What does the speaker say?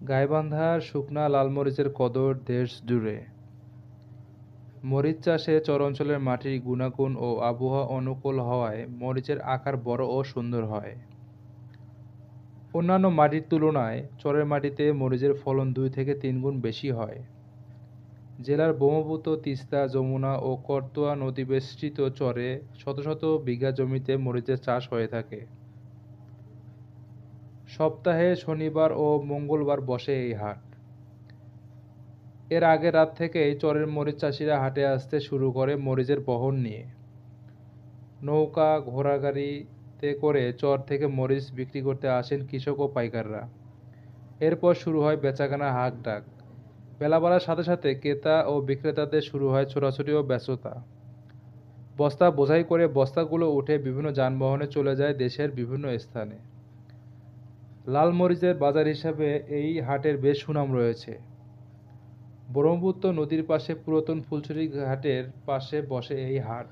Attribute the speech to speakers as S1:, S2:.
S1: গাইবান্ধার শুকনা লাল মরিচের কদর দেশ জুড়ে। মরিচ চাষে চর অঞ্চলের মাটির গুণাগুণ ও আবহাওয়া অনুকূল হওয়ায় মরিচের আকার বড় ও সুন্দর হয়। অন্যান্য মাটির তুলনায় চরের মাটিতে মরিচের ফলন 2 থেকে 3 গুণ বেশি হয়। জেলার ব্রহ্মপুত্র, তিস্তা, যমুনা ও করতোয়া নদীবেষ্টিত চরে শত শত বিঘা জমিতে মরিচের চাষ হয়ে থাকে। সপ্তাহে শনিবার ও মঙ্গলবার বসে এই হাট। এর আগের রাত থেকেই চরের মরিচ চাষিরা হাটে আসতে শুরু করে মরিচের বহন নিয়ে। নৌকা, ঘোড়াগাড়িতে করে চর থেকে মরিচ বিক্রি করতে আসেন কৃষক ও পাইকাররা। এরপর শুরু হয় বেচাকেনার হাঁকডাক। বেলা বাড়ার সাথে সাথে ক্রেতা ও বিক্রেতাদের শুরু হয় ছোটাছুটি ও ব্যস্ততা। বস্তা বোঝাই করে বস্তাগুলো উঠে বিভিন্ন যানবাহনে চলে যায় দেশের বিভিন্ন স্থানে। লাল মরিচের বাজার হিসাবে এই হাটের বেশ সুনাম রয়েছে। ব্রহ্মপুত্র নদীর পাশে পুরাতন ফুলছড়ি ঘাটের পাশে বসে এই হাট।